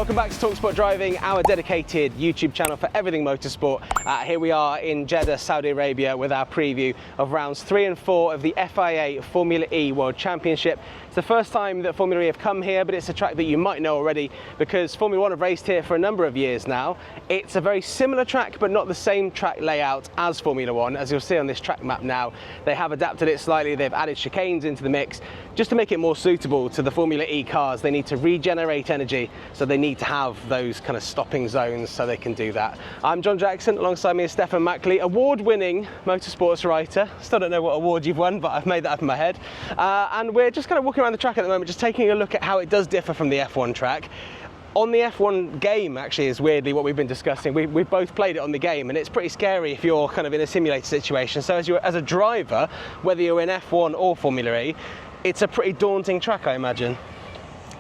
Welcome back to talkSPORT Driving, our dedicated YouTube channel for everything motorsport. Here we are in Jeddah, Saudi Arabia with our preview of rounds 3 and 4 of the FIA Formula E World Championship. It's the first time that Formula E have come here, but it's a track that you might know already because Formula 1 have raced here for a number of years now. It's a very similar track, but not the same track layout as Formula 1. As you'll see on this track map now, they have adapted it slightly. They've added chicanes into the mix just to make it more suitable to the Formula E cars. They need to regenerate energy, so they need to have those kind of stopping zones so they can do that. I'm Jon Jackson, alongside me is Stefan Mackley, award-winning motorsports writer. Still don't know what award you've won, but I've made that up in my head. And we're just kind of walking around the track at the moment, just taking a look at how it does differ from the F1 track. On the F1 game, actually, is weirdly what we've been discussing. We've both played it on the game, and it's pretty scary if you're kind of in a simulated situation. So as a driver, whether you're in F1 or Formula E, it's a pretty daunting track, I imagine.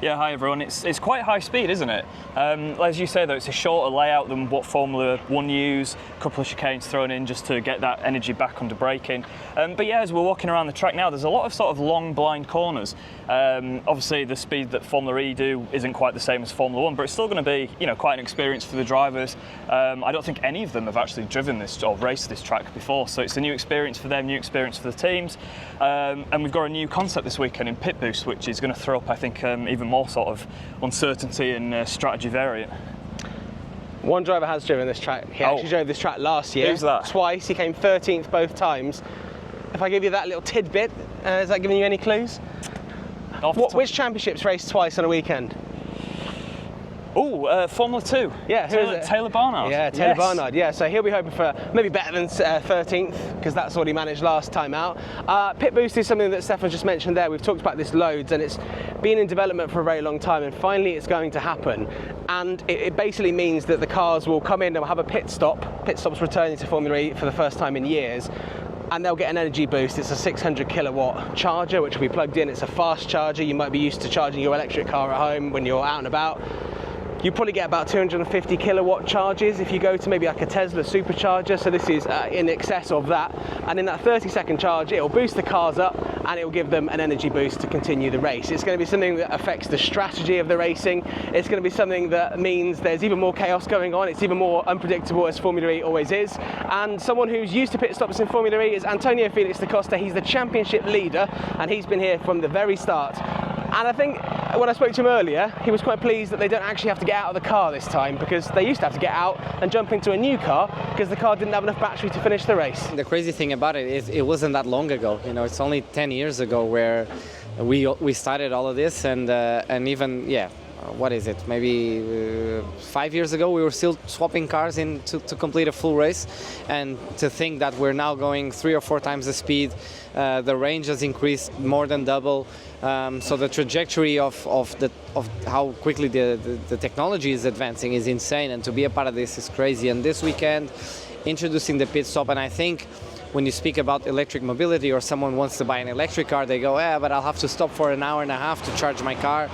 Yeah, hi everyone. It's quite high speed, isn't it? As you say though, it's a shorter layout than what Formula 1 use, a couple of chicanes thrown in just to get that energy back under braking. But yeah, as we're walking around the track now, there's a lot of sort of long blind corners. Obviously the speed that Formula E do isn't quite the same as Formula 1, but it's still going to be, you know, quite an experience for the drivers. I don't think any of them have actually driven this or raced this track before, so it's a new experience for them, new experience for the teams. And we've got a new concept this weekend in Pit Boost, which is going to throw up, I think, even more sort of uncertainty and strategy variant. One driver has driven this track. He actually drove this track last year. Who's that? Twice. He came 13th both times. If I give you that little tidbit, is that giving you any clues? Which championships raced twice on a weekend? Oh, Formula 2. Yeah, who is it? Taylor Barnard. Yeah, Taylor Barnard. Yeah, so he'll be hoping for maybe better than 13th, because that's what he managed last time out. Pit Boost is something that Stefan just mentioned there. We've talked about this loads, and it's been in development for a very long time, and finally it's going to happen. And it basically means that the cars will come in and will have a pit stop. Pit stop's returning to Formula E for the first time in years. And they'll get an energy boost. It's a 600 kilowatt charger, which will be plugged in. It's a fast charger. You might be used to charging your electric car at home when you're out and about. You probably get about 250 kilowatt charges if you go to maybe like a Tesla supercharger, so this is in excess of that. And in that 30-second charge, it will boost the cars up and it will give them an energy boost to continue the race. It's going to be something that affects the strategy of the racing. It's going to be something that means there's even more chaos going on. It's even more unpredictable, as Formula E always is. And someone who's used to pit stops in Formula E is Felix Costa. He's the championship leader and he's been here from the very start. And I think when I spoke to him earlier, he was quite pleased that they don't actually have to get out of the car this time, because they used to have to get out and jump into a new car because the car didn't have enough battery to finish the race. The crazy thing about it is it wasn't that long ago. You know, it's only 10 years ago where we started all of this, and even, yeah, what is it, maybe 5 years ago we were still swapping cars in to complete a full race. And to think that we're now going 3 or 4 times the speed, the range has increased more than double, so the trajectory of how quickly the technology is advancing is insane, and to be a part of this is crazy. And this weekend, introducing the pit stop, and I think when you speak about electric mobility or someone wants to buy an electric car, they go, yeah, but I'll have to stop for an hour and a half to charge my car.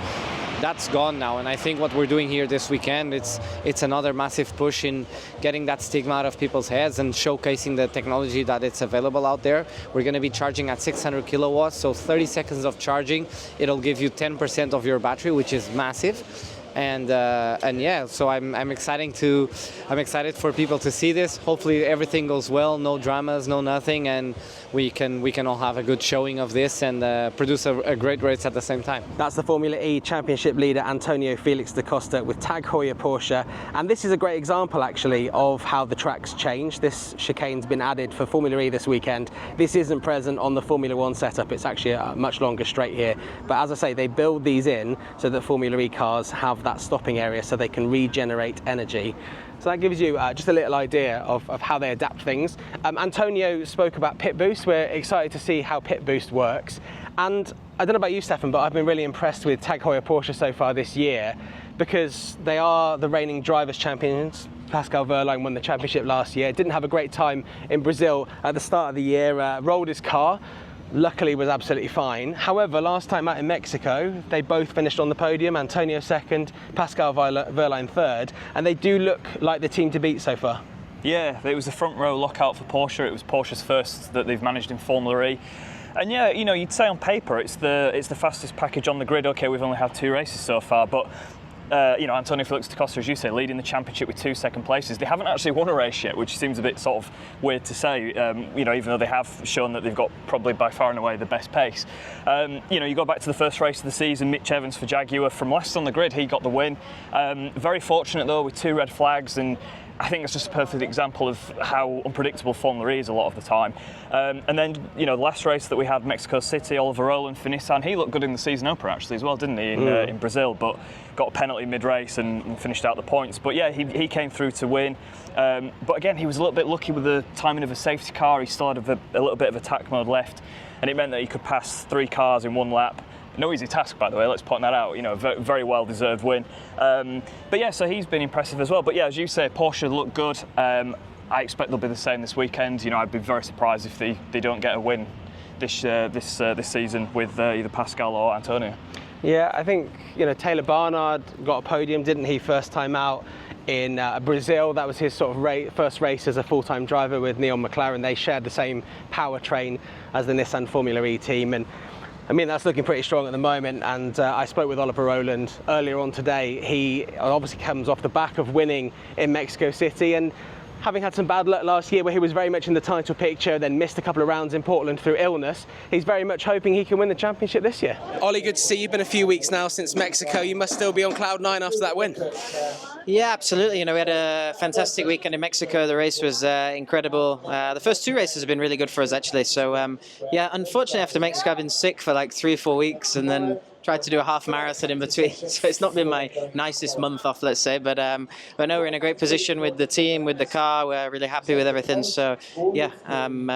That's gone now, and I think what we're doing here this weekend, it's another massive push in getting that stigma out of people's heads and showcasing the technology that it's available out there. We're going to be charging at 600 kilowatts, so 30 seconds of charging, it'll give you 10% of your battery, which is massive. And yeah, so I'm excited for people to see this. Hopefully everything goes well, no dramas, no nothing, and we can all have a good showing of this and produce a great race at the same time. That's the Formula E Championship leader Felix Costa with Tag Heuer Porsche, and this is a great example actually of how the track's changed. This chicane's been added for Formula E this weekend. This isn't present on the Formula 1 setup. It's actually a much longer straight here, but as I say, they build these in so that Formula E cars have that stopping area so they can regenerate energy. So that gives you just a little idea of how they adapt things. Antonio spoke about Pit Boost. We're excited to see how Pit Boost works. And I don't know about you, Stefan, but I've been really impressed with Tag Heuer Porsche so far this year, because they are the reigning drivers' champions. Pascal Wehrlein won the championship last year. Didn't have a great time in Brazil at the start of the year, rolled his car. Luckily was absolutely fine. However, last time out in Mexico, they both finished on the podium. Antonio second, Pascal Wehrlein third, and they do look like the team to beat so far. Yeah, it was a front row lockout for Porsche. It was Porsche's first that they've managed in Formula E. And yeah, you know, you'd say on paper it's the fastest package on the grid. Okay, we've only had 2 races so far, but Antonio Felix to Costa, as you say, leading the championship with 2 second places. They haven't actually won a race yet, which seems a bit sort of weird to say, even though they have shown that they've got probably by far and away the best pace. You go back to the first race of the season, Mitch Evans for Jaguar, from last on the grid, he got the win. Very fortunate though with 2 red flags, and I think it's just a perfect example of how unpredictable Formula E is a lot of the time. And then, the last race that we had, Mexico City, Oliver Rowland for Nissan, he looked good in the season opener actually as well, didn't he, in Brazil, but got a penalty mid-race and finished out the points. But yeah, he came through to win. But again, he was a little bit lucky with the timing of a safety car. He still had a little bit of attack mode left, and it meant that he could pass 3 cars in 1 lap. No easy task, by the way, let's point that out. Very well-deserved win. But yeah, so he's been impressive as well. But yeah, as you say, Porsche look good. I expect they'll be the same this weekend. I'd be very surprised if they don't get a win this season with either Pascal or Antonio. Yeah, I think Taylor Barnard got a podium, didn't he, first time out in Brazil. That was his sort of first race as a full-time driver with Neil McLaren. They shared the same powertrain as the Nissan Formula E team, and I mean, that's looking pretty strong at the moment. And I spoke with Oliver Rowland earlier on today. He obviously comes off the back of winning in Mexico City, and having had some bad luck last year where he was very much in the title picture, then missed a couple of rounds in Portland through illness, he's very much hoping he can win the championship this year. Ollie, good to see you. Been a few weeks now since Mexico. You must still be on cloud 9 after that win. Yeah, absolutely. We had a fantastic weekend in Mexico. The race was incredible. The first 2 races have been really good for us, actually. So, yeah, unfortunately, after Mexico, I've been sick for like 3 or 4 weeks, and then tried to do a half marathon in between. So it's not been my nicest month off, let's say. But no, we're in a great position with the team, with the car. We're really happy with everything. So, yeah, I'm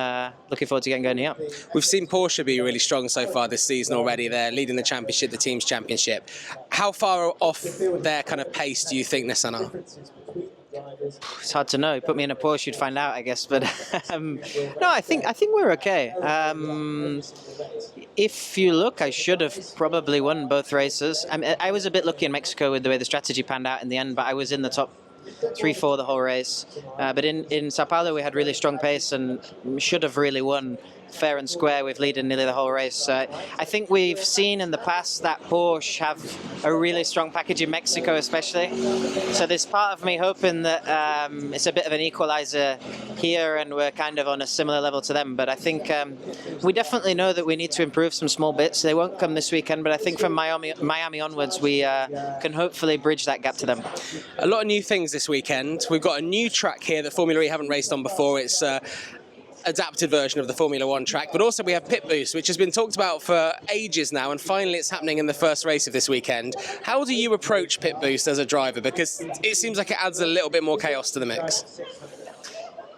looking forward to getting going here. We've seen Porsche be really strong so far this season already. They're leading the championship, the team's championship. How far off their kind of pace do you think Nissan are? It's hard to know. Put me in a Porsche, you'd find out, I guess. But no, I think we're okay. If you look, I should have probably won both races. I was a bit lucky in Mexico with the way the strategy panned out in the end, but I was in the top 3-4 the whole race. But in Sao Paulo, we had really strong pace and should have really won fair and square with leading nearly the whole race. I think we've seen in the past that Porsche have a really strong package in Mexico especially. So there's part of me hoping that it's a bit of an equalizer here and we're kind of on a similar level to them. But I think we definitely know that we need to improve some small bits. They won't come this weekend, but I think from Miami onwards we can hopefully bridge that gap to them. A lot of new things this weekend. We've got a new track here that Formula E haven't raced on before. It's adapted version of the Formula 1 track, but also we have Pit Boost, which has been talked about for ages now, and finally it's happening in the first race of this weekend. How do you approach Pit Boost as a driver? Because it seems like it adds a little bit more chaos to the mix.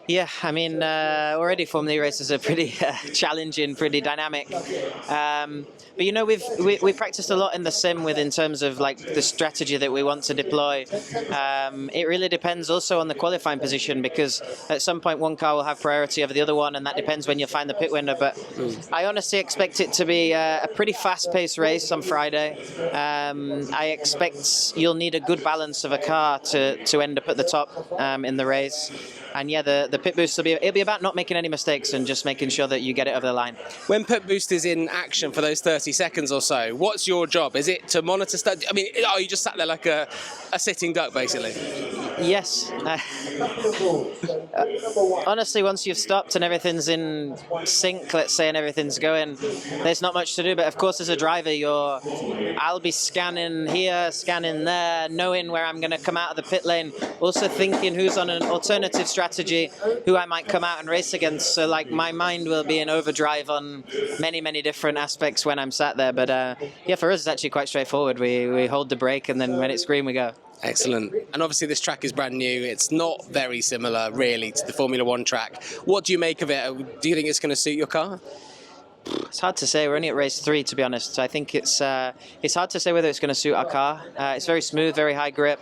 Yeah, I mean, already Formula E races are pretty challenging, pretty dynamic. But you know, we practiced a lot in the sim in terms of like the strategy that we want to deploy. It really depends also on the qualifying position, because at some point one car will have priority over the other one, and that depends when you find the pit window. But I honestly expect it to be a pretty fast-paced race on Friday. I expect you'll need a good balance of a car to end up at the top in the race. And yeah, the Pit Boost it'll be about not making any mistakes and just making sure that you get it over the line. When Pit Boost is in action for those 30 seconds or so, what's your job? Is it to monitor stuff? I mean, are you just sat there like a sitting duck, basically? Yes. Honestly, once you've stopped and everything's in sync, let's say, and everything's going, there's not much to do. But of course, as a driver, I'll be scanning here, scanning there, knowing where I'm going to come out of the pit lane, also thinking who's on an alternative strategy, who I might come out and race against. So like my mind will be in overdrive on many, many different aspects when I'm sat there. But yeah, for us, it's actually quite straightforward. We hold the brake, and then when it's green, we go. Excellent. And obviously this track is brand new. It's not very similar really to the Formula 1 track. What do you make of it? Do you think it's going to suit your car? It's hard to say. We're only at race 3, to be honest. So I think it's hard to say whether it's going to suit our car. It's very smooth, very high grip.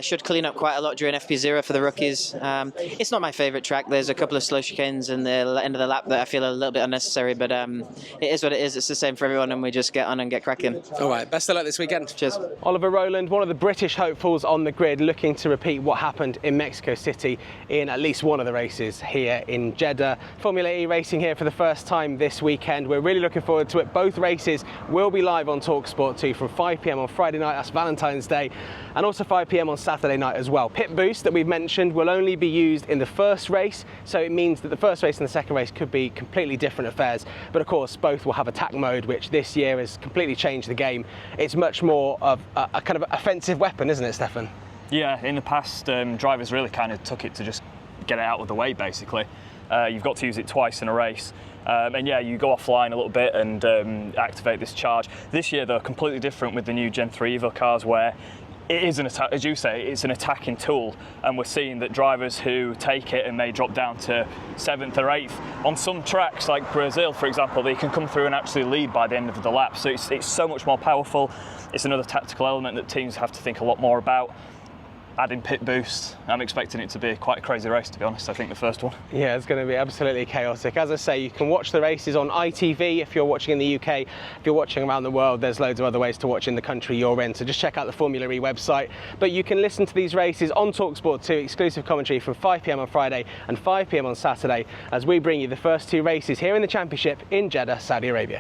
Should clean up quite a lot during FP0 for the rookies. It's not my favourite track. There's a couple of slow chicanes in the end of the lap that I feel are a little bit unnecessary, but it is what it is. It's the same for everyone, and we just get on and get cracking. All right. Best of luck this weekend. Cheers. Oliver Rowland, one of the British hopefuls on the grid, looking to repeat what happened in Mexico City in at least one of the races here in Jeddah. Formula E racing here for the first time this weekend. weekend. We're really looking forward to it. Both races will be live on talkSPORT 2 from 5 p.m. on Friday night, that's Valentine's Day, and also 5 p.m. on Saturday night as well. Pit boost that we've mentioned will only be used in the first race, so it means that the first race and the second race could be completely different affairs. But of course, both will have attack mode, which this year has completely changed the game. It's much more of a kind of offensive weapon, isn't it, Stefan? Yeah, in the past, drivers really kind of took it to just get it out of the way, basically. You've got to use it twice in a race. And yeah, you go offline a little bit and activate this charge. This year, though, completely different with the new Gen 3 Evo cars, where it is an attack, as you say, it's an attacking tool, and we're seeing that drivers who take it and may drop down to 7th or 8th on some tracks like Brazil, for example, they can come through and actually lead by the end of the lap. So it's so much more powerful. It's another tactical element that teams have to think a lot more about. Adding pit boost, I'm expecting it to be quite a crazy race, to be honest. I think the first one. Yeah, it's going to be absolutely chaotic. As I say, you can watch the races on ITV if you're watching in the UK. If you're watching around the world, there's loads of other ways to watch in the country you're in, so just check out the Formula E website. But you can listen to these races on talkSPORT 2, exclusive commentary from 5 p.m. on Friday and 5 p.m. on Saturday, as we bring you the first two races here in the championship in Jeddah, Saudi Arabia.